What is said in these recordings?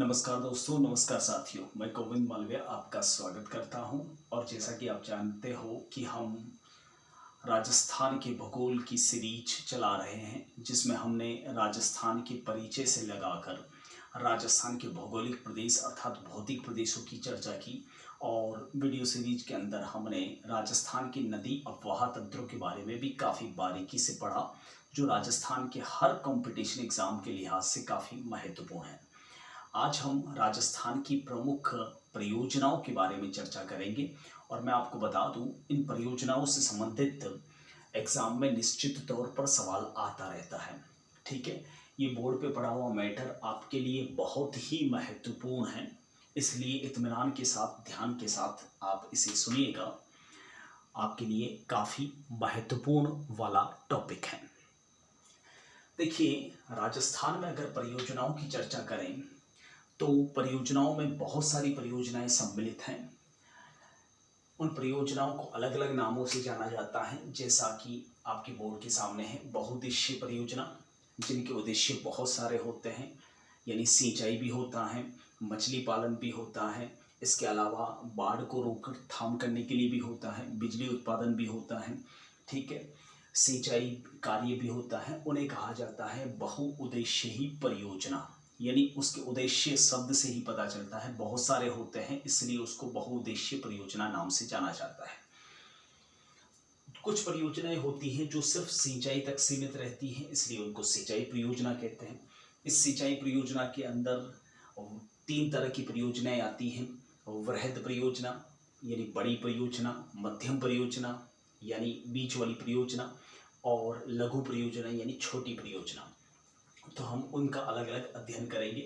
नमस्कार दोस्तों, नमस्कार साथियों। मैं गोविंद मालविया आपका स्वागत करता हूं। और जैसा कि आप जानते हो कि हम राजस्थान के भूगोल की सीरीज चला रहे हैं, जिसमें हमने राजस्थान के परिचय से लगाकर राजस्थान के भौगोलिक प्रदेश अर्थात भौतिक प्रदेशों की चर्चा की। और वीडियो सीरीज के अंदर हमने राजस्थान की नदी अपवाह तंत्रों के बारे में भी काफ़ी बारीकी से पढ़ा, जो राजस्थान के हर कंपटीशन एग्ज़ाम के लिहाज से काफ़ी महत्वपूर्ण है। आज हम राजस्थान की प्रमुख परियोजनाओं के बारे में चर्चा करेंगे और मैं आपको बता दूं, इन परियोजनाओं से संबंधित एग्ज़ाम में निश्चित तौर पर सवाल आता रहता है। ठीक है, ये बोर्ड पे पढ़ा हुआ मैटर आपके लिए बहुत ही महत्वपूर्ण है, इसलिए इत्मीनान के साथ, ध्यान के साथ आप इसे सुनिएगा। आपके लिए काफ़ी महत्वपूर्ण वाला टॉपिक है। देखिए, राजस्थान में अगर परियोजनाओं की चर्चा करें तो परियोजनाओं में बहुत सारी परियोजनाएं सम्मिलित हैं। उन परियोजनाओं को अलग अलग नामों से जाना जाता है, जैसा कि आपके बोर्ड के सामने है बहुउद्देशीय परियोजना, जिनके उद्देश्य बहुत सारे होते हैं, यानी सिंचाई भी होता है, मछली पालन भी होता है, इसके अलावा बाढ़ को रोकथाम करने के लिए भी होता है, बिजली उत्पादन भी होता है। ठीक है, सिंचाई कार्य भी होता है। उन्हें कहा जाता है बहुउद्देशीय परियोजना, यानी उसके उद्देश्य शब्द से ही पता चलता है, बहुत सारे होते हैं, इसलिए उसको बहुउद्देशीय परियोजना नाम से जाना जाता है। कुछ परियोजनाएं होती हैं जो सिर्फ सिंचाई तक सीमित रहती हैं, इसलिए उनको सिंचाई परियोजना कहते हैं। इस सिंचाई परियोजना के अंदर 3 तरह की परियोजनाएं आती हैं। वृहद परियोजना यानी बड़ी परियोजना, मध्यम परियोजना यानी बीच वाली परियोजना, और लघु परियोजना यानी छोटी परियोजना। तो हम उनका अलग अलग अध्ययन करेंगे।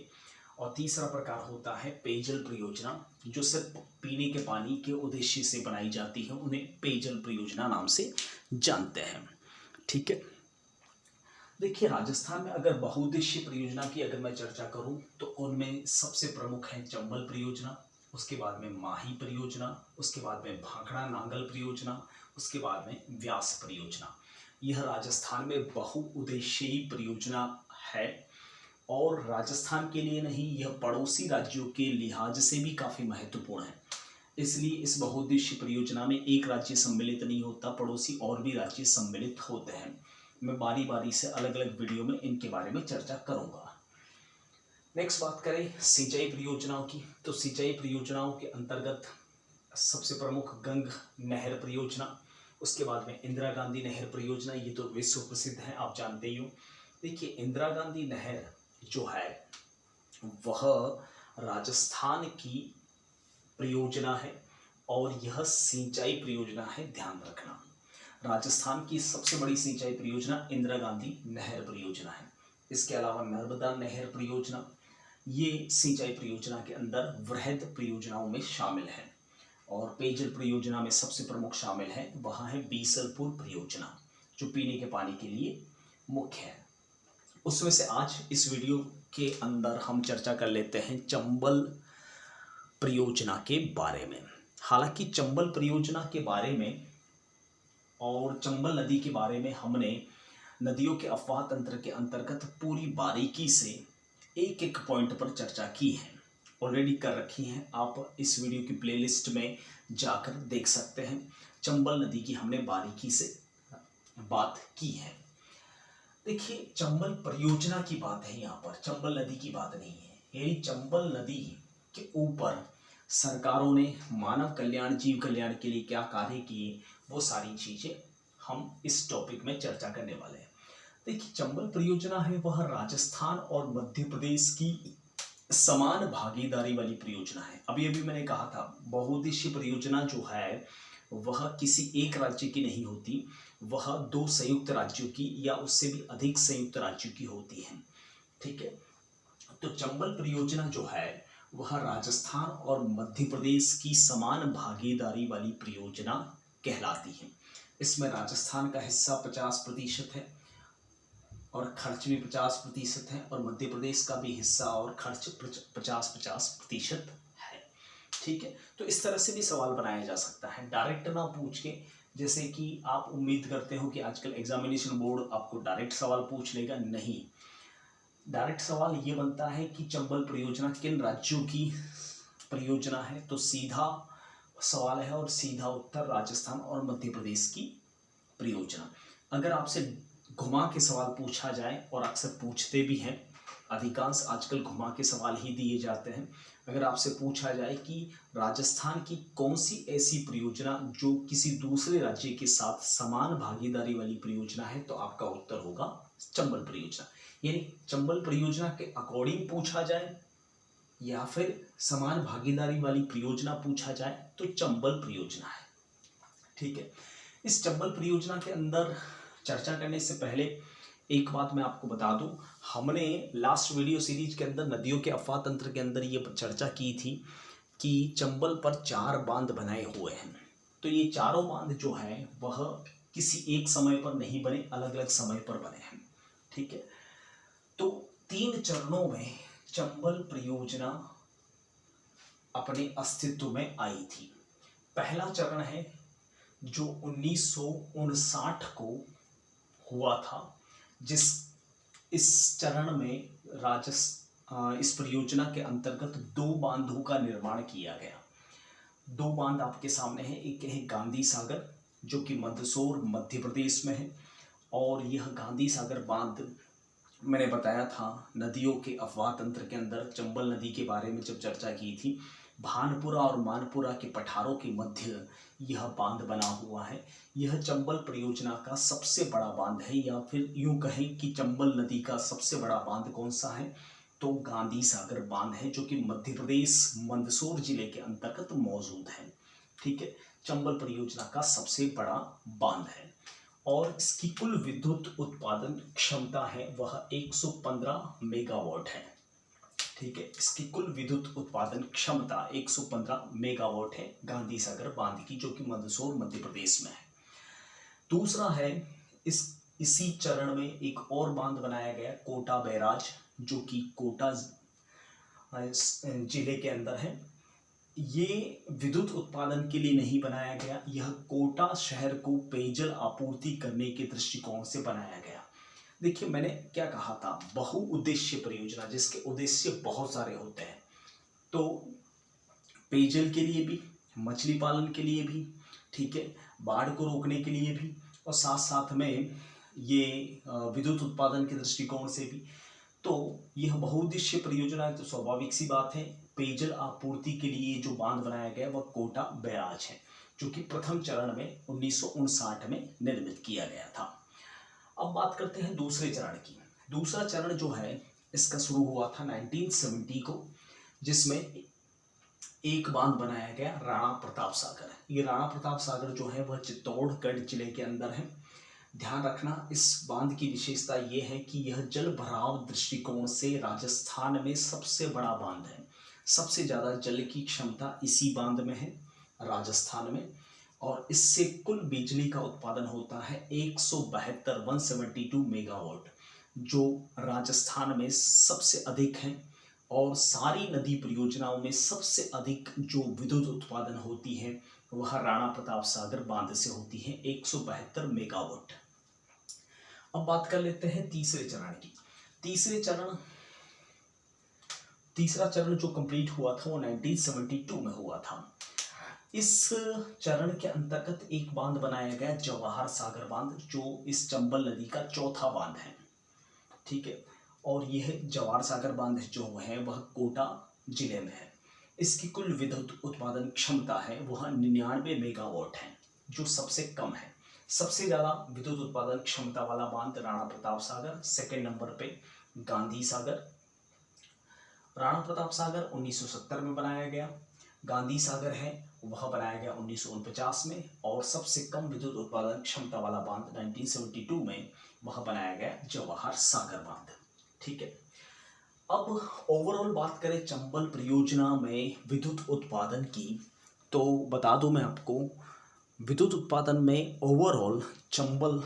और तीसरा प्रकार होता है पेयजल परियोजना, जो सिर्फ पीने के पानी के उद्देश्य से बनाई जाती है, उन्हें पेयजल परियोजना नाम से जानते हैं। ठीक है, देखिए, राजस्थान में अगर बहुउद्देशीय परियोजना की अगर मैं चर्चा करूं तो उनमें सबसे प्रमुख है चंबल परियोजना, उसके बाद में माही परियोजना, उसके बाद में भाखड़ा नांगल परियोजना, उसके बाद में व्यास परियोजना। यह राजस्थान में बहुउद्देशीय परियोजना है और राजस्थान के लिए नहीं, यह पड़ोसी राज्यों के लिहाज से भी काफ़ी महत्वपूर्ण है। इसलिए इस बहुउद्देशीय परियोजना में एक राज्य सम्मिलित नहीं होता, पड़ोसी और भी राज्य सम्मिलित होते हैं। मैं बारी बारी से अलग अलग वीडियो में इनके बारे में चर्चा करूंगा। नेक्स्ट बात करें सिंचाई परियोजनाओं की, तो सिंचाई परियोजनाओं के अंतर्गत सबसे प्रमुख गंग नहर परियोजना, उसके बाद में इंदिरा गांधी नहर परियोजना, ये तो विश्व प्रसिद्ध है, आप जानते ही हो। देखिए, इंदिरा गांधी नहर जो है वह राजस्थान की परियोजना है और यह सिंचाई परियोजना है, ध्यान रखना। राजस्थान की सबसे बड़ी सिंचाई परियोजना इंदिरा गांधी नहर परियोजना है। इसके अलावा नर्मदा नहर परियोजना, ये सिंचाई परियोजना के अंदर वृहद परियोजनाओं में शामिल है। और पेयजल परियोजना में सबसे प्रमुख शामिल है, वह है बीसलपुर परियोजना, जो पीने के पानी के लिए मुख्य है। उसमें से आज इस वीडियो के अंदर हम चर्चा कर लेते हैं चंबल परियोजना के बारे में। हालांकि चंबल परियोजना के बारे में और चंबल नदी के बारे में हमने नदियों के अपवाह तंत्र के अंतर्गत पूरी बारीकी से एक एक पॉइंट पर चर्चा की है, ऑलरेडी कर रखी हैं। आप इस वीडियो की प्लेलिस्ट में जाकर देख सकते हैं। चंबल नदी की हमने बारीकी से बात की है। देखिए, चंबल परियोजना की बात है, यहाँ पर चंबल नदी की बात नहीं है। यानी चंबल नदी के ऊपर सरकारों ने मानव कल्याण, जीव कल्याण के लिए क्या कार्य किए, वो सारी चीजें हम इस टॉपिक में चर्चा करने वाले हैं। देखिए, चंबल परियोजना है वह राजस्थान और मध्य प्रदेश की समान भागीदारी वाली परियोजना है। अभी अभी मैंने कहा था, बहुउद्देशीय परियोजना जो है वह किसी एक राज्य की नहीं होती, वह 2 संयुक्त राज्यों की या उससे भी अधिक संयुक्त राज्यों की होती है। ठीक है, तो चंबल परियोजना जो है वह राजस्थान और मध्य प्रदेश की समान भागीदारी वाली परियोजना कहलाती है। इसमें राजस्थान का हिस्सा 50% है और खर्च भी 50% है, और मध्य प्रदेश का भी हिस्सा और खर्च 50-50% है। ठीक है, तो इस तरह से भी सवाल बनाया जा सकता है, डायरेक्ट ना पूछ के, जैसे कि आप उम्मीद करते हो कि आजकल एग्जामिनेशन बोर्ड आपको डायरेक्ट सवाल पूछ लेगा। नहीं, डायरेक्ट सवाल ये बनता है कि चंबल परियोजना किन राज्यों की परियोजना है, तो सीधा सवाल है और सीधा उत्तर राजस्थान और मध्य प्रदेश की परियोजना। अगर आपसे घुमा के सवाल पूछा जाए, और अक्सर पूछते भी हैं, अधिकांश आजकल घुमा के सवाल ही दिए जाते हैं, अगर आपसे पूछा जाए कि राजस्थान की कौन सी ऐसी परियोजना जो किसी दूसरे राज्य के साथ समान भागीदारी वाली परियोजना है, तो आपका उत्तर होगा चंबल परियोजना। यानी चंबल परियोजना के अकॉर्डिंग पूछा जाए या फिर समान भागीदारी वाली परियोजना पूछा जाए तो चंबल परियोजना है। ठीक है, इस चंबल परियोजना के अंदर चर्चा करने से पहले एक बात मैं आपको बता दूं, हमने लास्ट वीडियो सीरीज के अंदर नदियों के अफवाह तंत्र के अंदर ये चर्चा की थी कि चंबल पर 4 बांध बनाए हुए हैं। तो ये चारों बांध जो हैं वह किसी एक समय पर नहीं बने, अलग अलग समय पर बने हैं। ठीक है, तो 3 चरणों में चंबल परियोजना अपने अस्तित्व में आई थी। पहला चरण है जो 1959 को हुआ था, इस चरण में इस परियोजना के अंतर्गत 2 बांधों का निर्माण किया गया। 2 बांध आपके सामने हैं। एक है गांधी सागर जो कि मंदसौर मध्य प्रदेश में है, और यह गांधी सागर बांध मैंने बताया था नदियों के अफवाह तंत्र के अंदर चंबल नदी के बारे में जब चर्चा की थी, भानपुरा और मानपुरा के पठारों के मध्य यह बांध बना हुआ है। यह चंबल परियोजना का सबसे बड़ा बांध है, या फिर यूं कहें कि चंबल नदी का सबसे बड़ा बांध कौन सा है, तो गांधी सागर बांध है, जो कि मध्य प्रदेश मंदसौर जिले के अंतर्गत मौजूद है। ठीक है, चंबल परियोजना का सबसे बड़ा बांध है, और इसकी कुल विद्युत उत्पादन क्षमता है वह 115 मेगावाट है। ठीक है, इसकी कुल विद्युत उत्पादन क्षमता 115 मेगावाट है गांधी सागर बांध की, जो कि मंदसौर मध्य प्रदेश में है। दूसरा है इसी चरण में एक और बांध बनाया गया, कोटा बैराज, जो कि कोटा जिले के अंदर है। ये विद्युत उत्पादन के लिए नहीं बनाया गया, यह कोटा शहर को पेयजल आपूर्ति करने के दृष्टिकोण से बनाया गया। देखिए, मैंने क्या कहा था, बहुउद्देश्य परियोजना जिसके उद्देश्य बहुत सारे होते हैं, तो पेयजल के लिए भी, मछली पालन के लिए भी, ठीक है, बाढ़ को रोकने के लिए भी, और साथ साथ में ये विद्युत उत्पादन के दृष्टिकोण से भी। तो यह बहुउद्देश्य परियोजना है, तो स्वाभाविक सी बात है पेयजल आपूर्ति के लिए जो बांध बनाया गया वह कोटा बैराज है, जो कि प्रथम चरण में 1959 में निर्मित किया गया था। अब बात करते हैं दूसरे चरण की। दूसरा चरण जो है इसका शुरू हुआ था 1970 को, जिसमें एक बांध बनाया गया राणा प्रताप सागर। ये राणा प्रताप सागर जो है वह चित्तौड़गढ़ जिले के अंदर है। ध्यान रखना, इस बांध की विशेषता ये है कि यह जल भराव दृष्टिकोण से राजस्थान में सबसे बड़ा बांध है। सबसे ज़्यादा जल की क्षमता इसी बांध में है राजस्थान में, और इससे कुल बिजली का उत्पादन होता है 172 मेगावाट, जो राजस्थान में सबसे अधिक है। और सारी नदी परियोजनाओं में सबसे अधिक जो विद्युत उत्पादन होती है वह राणा प्रताप सागर बांध से होती है, 172 मेगावाट। अब बात कर लेते हैं तीसरे चरण की। तीसरा चरण जो कंप्लीट हुआ था वो 1972 में हुआ था। इस चरण के अंतर्गत एक बांध बनाया गया जवाहर सागर बांध, जो इस चंबल नदी का चौथा बांध है। ठीक है, और यह जवाहर सागर बांध जो है वह कोटा जिले में है। इसकी कुल विद्युत उत्पादन क्षमता है वह 99 मेगावाट है, जो सबसे कम है। सबसे ज़्यादा विद्युत उत्पादन क्षमता वाला बांध राणा प्रताप सागर, सेकेंड नंबर पे गांधी सागर। राणा प्रताप सागर 1970 में बनाया गया, गांधी सागर है वह बनाया गया 1949 में, और सबसे कम विद्युत उत्पादन क्षमता वाला बांध 1972 में वह बनाया गया जवाहर सागर बांध। ठीक है, अब ओवरऑल बात करें चंबल परियोजना में विद्युत उत्पादन की, तो बता दूं मैं आपको, विद्युत उत्पादन में ओवरऑल चंबल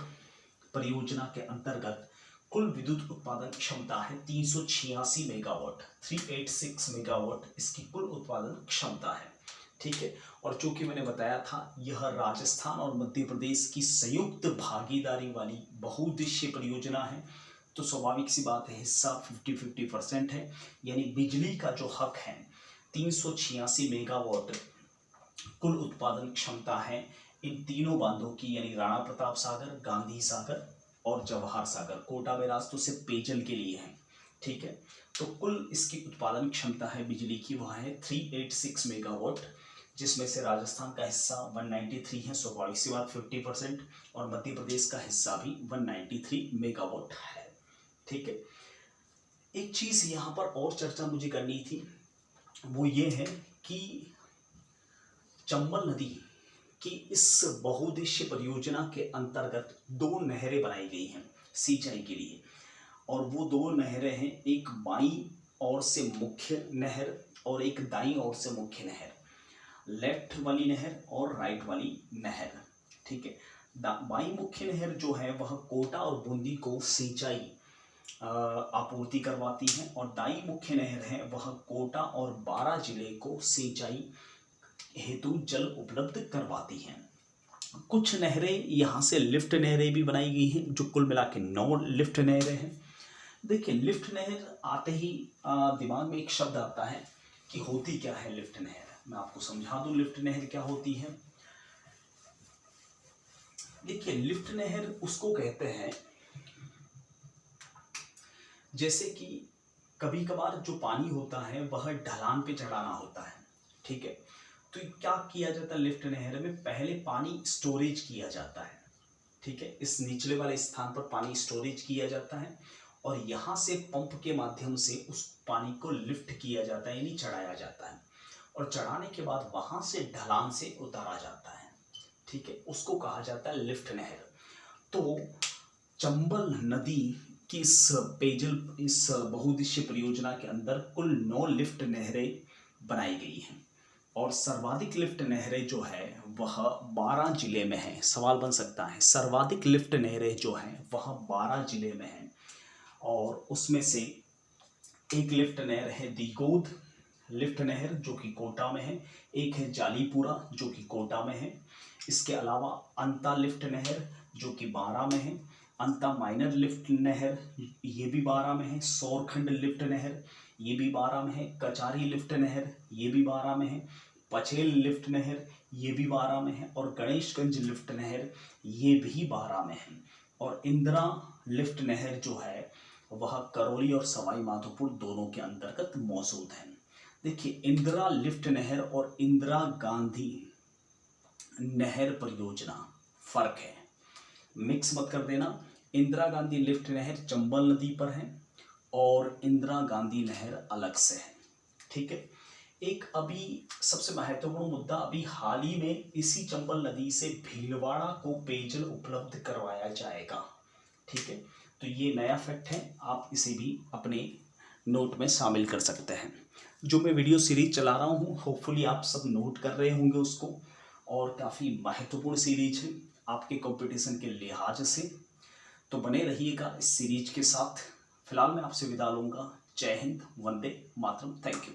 परियोजना के अंतर्गत कुल विद्युत उत्पादन क्षमता है 386 मेगावाट, 386 मेगावाट इसकी कुल उत्पादन क्षमता है। ठीक है, और चूंकि मैंने बताया था यह राजस्थान और मध्य प्रदेश की संयुक्त भागीदारी वाली बहुउद्देश्यीय परियोजना है, तो स्वाभाविक सी बात है हिस्सा 50-50% है, यानी बिजली का जो हक है 386 मेगावाट कुल उत्पादन क्षमता है इन तीनों बांधों की, यानी राणा प्रताप सागर, गांधी सागर और जवाहर सागर। कोटा बैराज तो सिर्फ पेयजल के लिए है, ठीक है। तो कुल इसकी उत्पादन क्षमता है बिजली की वह है 386 मेगावाट, जिसमें से राजस्थान का हिस्सा 193 है, स्वाभाविक सी बात 50%, और मध्य प्रदेश का हिस्सा भी 193 मेगावाट है, ठीक है। एक चीज यहाँ पर और चर्चा मुझे करनी थी, वो ये है कि चंबल नदी की इस बहुउद्देशीय परियोजना के अंतर्गत 2 नहरें बनाई गई हैं सिंचाई के लिए, और वो 2 नहरें हैं, एक बाईं ओर से मुख्य नहर और एक दाईं ओर से मुख्य नहर, लेफ्ट वाली नहर और राइट वाली नहर, ठीक है। बाईं मुख्य नहर जो है वह कोटा और बूंदी को सिंचाई आपूर्ति करवाती है, और दाईं मुख्य नहर है वह कोटा और 12 जिले को सिंचाई हेतु जल उपलब्ध करवाती हैं। कुछ नहरें यहाँ से लिफ्ट नहरें भी बनाई गई हैं, जो कुल मिला के 9 लिफ्ट नहरें हैं। देखिए, लिफ्ट नहर आते ही दिमाग में एक शब्द आता है कि होती क्या है लिफ्ट नहर। मैं आपको समझा दूं लिफ्ट नहर क्या होती है। देखिए, लिफ्ट नहर उसको कहते हैं जैसे कि कभी कभार जो पानी होता है वह ढलान पे चढ़ाना होता है, ठीक है। तो क्या किया जाता है लिफ्ट नहर में, पहले पानी स्टोरेज किया जाता है, ठीक है। इस निचले वाले स्थान पर पानी स्टोरेज किया जाता है और यहाँ से पंप के माध्यम से उस पानी को लिफ्ट किया जाता है, यानी चढ़ाया जाता है, और चढ़ाने के बाद वहाँ से ढलान से उतारा जाता है, ठीक है। उसको कहा जाता है लिफ्ट नहर। तो चंबल नदी की इस बहुउद्देशीय परियोजना के अंदर कुल 9 लिफ्ट नहरें बनाई गई हैं, और सर्वाधिक लिफ्ट नहरें जो है वह 12 जिले में है। सवाल बन सकता है, सर्वाधिक लिफ्ट नहरें जो हैं वह 12 जिले में हैं, और उसमें से एक लिफ्ट नहर है दीगोद लिफ्ट नहर जो कि कोटा में है, एक है जालीपुरा जो कि कोटा में है, इसके अलावा अंता लिफ्ट नहर जो कि 12 में है, अंता माइनर लिफ्ट नहर ये भी 12 में है, सौरखंड लिफ्ट नहर ये भी 12 में है, कचारी लिफ्ट नहर ये भी 12 में है, पचेल लिफ्ट नहर ये भी 12 में है, और गणेशगंज लिफ्ट नहर ये भी 12 में है, और इंदिरा लिफ्ट नहर जो है वह करौली और सवाई माधोपुर दोनों के अंतर्गत मौजूद है। देखिए, इंदिरा लिफ्ट नहर और इंदिरा गांधी नहर परियोजना फर्क है, मिक्स मत कर देना। इंदिरा गांधी लिफ्ट नहर चंबल नदी पर है और इंदिरा गांधी नहर अलग से है, ठीक है। एक अभी सबसे महत्वपूर्ण मुद्दा, अभी हाल ही में इसी चंबल नदी से भीलवाड़ा को पेयजल उपलब्ध करवाया जाएगा, ठीक है। तो ये नया फैक्ट है, आप इसे भी अपने नोट में शामिल कर सकते हैं। जो मैं वीडियो सीरीज चला रहा हूँ होपफुली आप सब नोट कर रहे होंगे उसको, और काफ़ी महत्वपूर्ण सीरीज है आपके कंपटीशन के लिहाज से, तो बने रहिएगा इस सीरीज के साथ। फिलहाल मैं आपसे विदा लूँगा। जय हिंद, वंदे मातरम, थैंक यू।